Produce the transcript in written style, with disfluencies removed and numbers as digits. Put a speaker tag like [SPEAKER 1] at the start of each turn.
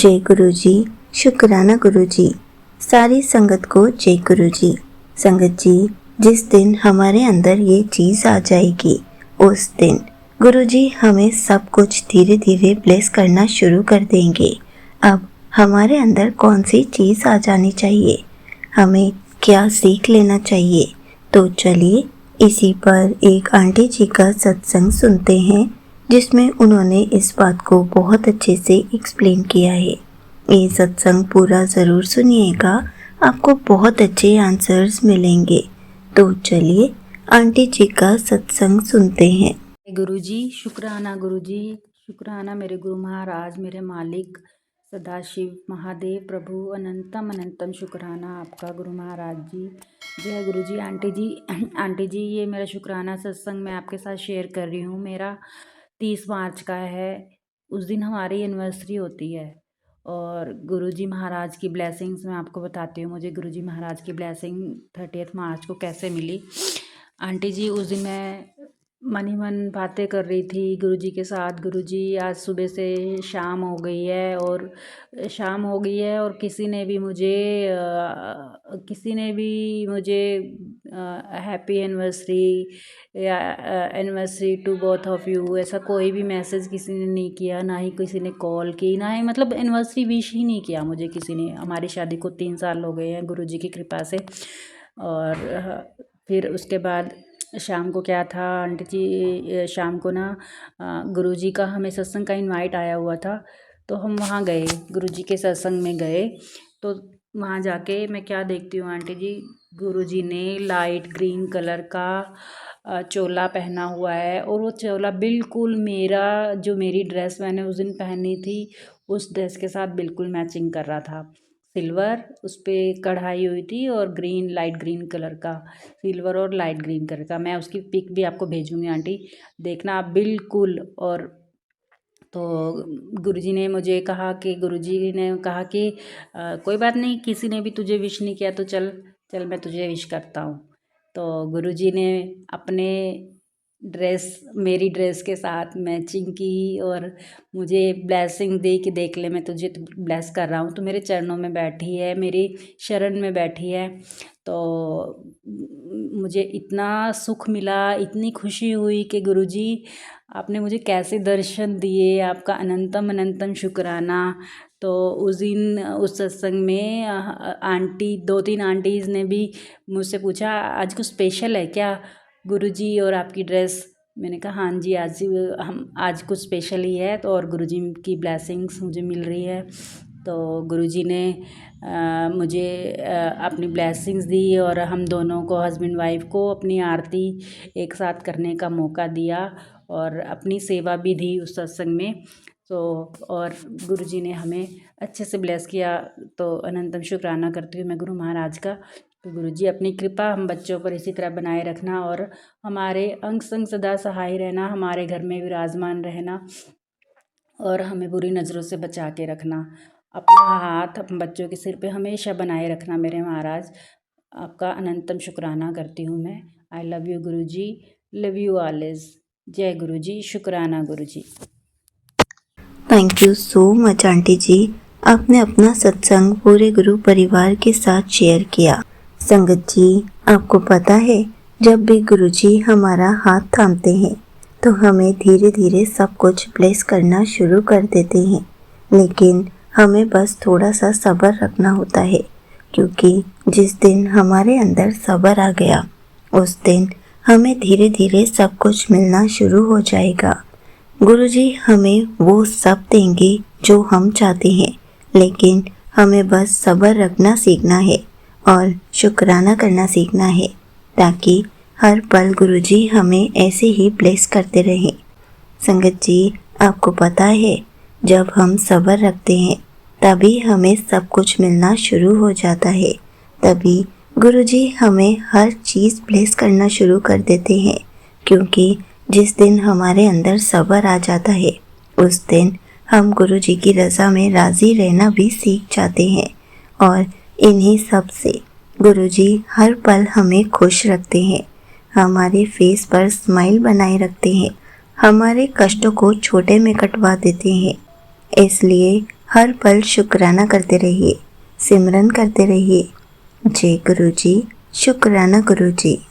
[SPEAKER 1] जय गुरु जी, शुक्राना गुरु जी। सारी संगत को जय गुरु जी। संगत जी, जिस दिन हमारे अंदर ये चीज़ आ जाएगी उस दिन गुरु जी हमें सब कुछ धीरे धीरे ब्लेस करना शुरू कर देंगे। अब हमारे अंदर कौन सी चीज़ आ जानी चाहिए, हमें क्या सीख लेना चाहिए, तो चलिए इसी पर एक आंटी जी का सत्संग सुनते हैं जिसमें उन्होंने इस बात को बहुत अच्छे से एक्सप्लेन किया है। ये सत्संग पूरा ज़रूर सुनिएगा, आपको बहुत अच्छे आंसर्स मिलेंगे। तो चलिए आंटी जी का सत्संग सुनते हैं।
[SPEAKER 2] गुरुजी, शुक्राना गुरुजी, शुक्राना मेरे गुरु महाराज, मेरे मालिक सदाशिव महादेव प्रभु अनंतम अनंतम शुक्राना आपका गुरु महाराज जी। जय गुरुजी। आंटी जी ये मेरा शुक्राना सत्संग मैं आपके साथ शेयर कर रही हूँ। मेरा 30 मार्च का है, उस दिन हमारी एनिवर्सरी होती है और गुरुजी महाराज की ब्लेसिंग्स मैं आपको बताती हूँ। मुझे गुरुजी महाराज की ब्लेसिंग 30 मार्च को कैसे मिली। आंटी जी उस दिन मैं मन ही मन बातें कर रही थी गुरुजी के साथ। गुरुजी आज सुबह से शाम हो गई है और किसी ने भी मुझे हैप्पी एनिवर्सरी या anniversary to both of you ऐसा कोई भी मैसेज किसी ने नहीं किया, ना ही किसी ने कॉल की, ना ही मतलब एनिवर्सरी विश ही नहीं किया मुझे किसी ने। हमारी शादी को 3 साल हो गए हैं गुरुजी की कृपा से। और फिर उसके बाद शाम को क्या था आंटी जी, शाम को ना गुरुजी का हमें सत्संग का इनवाइट आया हुआ था, तो हम वहाँ गए, गुरुजी के सत्संग में गए। तो वहाँ जाके मैं क्या देखती हूँ आंटी जी, गुरुजी ने लाइट ग्रीन कलर का चोला पहना हुआ है और वो चोला बिल्कुल मेरी ड्रेस मैंने उस दिन पहनी थी उस ड्रेस के साथ बिल्कुल मैचिंग कर रहा था। सिल्वर उस पर कढ़ाई हुई थी और ग्रीन, लाइट ग्रीन कलर का, सिल्वर और लाइट ग्रीन कलर का। मैं उसकी पिक भी आपको भेजूंगी आंटी, देखना आप बिल्कुल। और तो गुरुजी ने कहा कि कोई बात नहीं, किसी ने भी तुझे विश नहीं किया तो चल चल मैं तुझे विश करता हूँ। तो गुरुजी ने अपने मेरी ड्रेस के साथ मैचिंग की और मुझे ब्लेसिंग दी कि देख ले मैं तुझे ब्लेस कर रहा हूँ, तो मेरे चरणों में बैठी है, मेरी शरण में बैठी है। तो मुझे इतना सुख मिला, इतनी खुशी हुई कि गुरुजी आपने मुझे कैसे दर्शन दिए, आपका अनंतम अनंतम शुक्राना। तो उस दिन उस सत्संग में 2-3 आंटीज़ ने भी मुझसे पूछा आज कुछ स्पेशल है क्या गुरुजी और आपकी ड्रेस। मैंने कहा हाँ जी, आज कुछ स्पेशल ही है। तो और गुरुजी की ब्लेसिंग्स मुझे मिल रही है। तो गुरुजी ने मुझे अपनी ब्लेसिंग्स दी और हम दोनों को, हस्बैंड वाइफ को, अपनी आरती एक साथ करने का मौका दिया और अपनी सेवा भी दी उस सत्संग में। तो और गुरुजी ने हमें अच्छे से ब्लेस किया। तो अनंतम शुक्राना करती हूँ मैं गुरु महाराज का। तो गुरुजी अपनी कृपा हम बच्चों पर इसी तरह बनाए रखना और हमारे अंग संग सदा सहाय रहना, हमारे घर में विराजमान रहना और हमें बुरी नज़रों से बचा के रखना। अपना हाथ अपने बच्चों के सिर पे हमेशा बनाए रखना मेरे महाराज। आपका अनंतम शुक्राना करती हूँ मैं। I love you Guruji, love you always. जय गुरुजी, शुक्राना Guruji.
[SPEAKER 1] Thank you so much aunty ji, आपने अपना सत्संग पूरे गुरु परिवार के साथ शेयर किया। संगत जी, आपको पता है जब भी गुरु जी हमारा हाथ थामते हैं तो हमें धीरे धीरे सब कुछ ब्लेस करना शुरू कर देते हैं, लेकिन हमें बस थोड़ा सा सब्र रखना होता है, क्योंकि जिस दिन हमारे अंदर सब्र आ गया उस दिन हमें धीरे धीरे सब कुछ मिलना शुरू हो जाएगा। गुरुजी हमें वो सब देंगे जो हम चाहते हैं, लेकिन हमें बस सब्र रखना सीखना है और शुक्राना करना सीखना है, ताकि हर पल गुरुजी हमें ऐसे ही ब्लेस करते रहें। संगत जी, आपको पता है जब हम सब्र रखते हैं तभी हमें सब कुछ मिलना शुरू हो जाता है, तभी गुरुजी हमें हर चीज़ ब्लेस करना शुरू कर देते हैं, क्योंकि जिस दिन हमारे अंदर सब्र आ जाता है उस दिन हम गुरुजी की रज़ा में राज़ी रहना भी सीख जाते हैं। और इन्हीं सब से गुरुजी हर पल हमें खुश रखते हैं, हमारे फेस पर स्माइल बनाए रखते हैं, हमारे कष्टों को छोटे में कटवा देते हैं। इसलिए हर पल शुक्राना करते रहिए, सिमरन करते रहिए। जय गुरु जी, शुक्राना गुरु जी।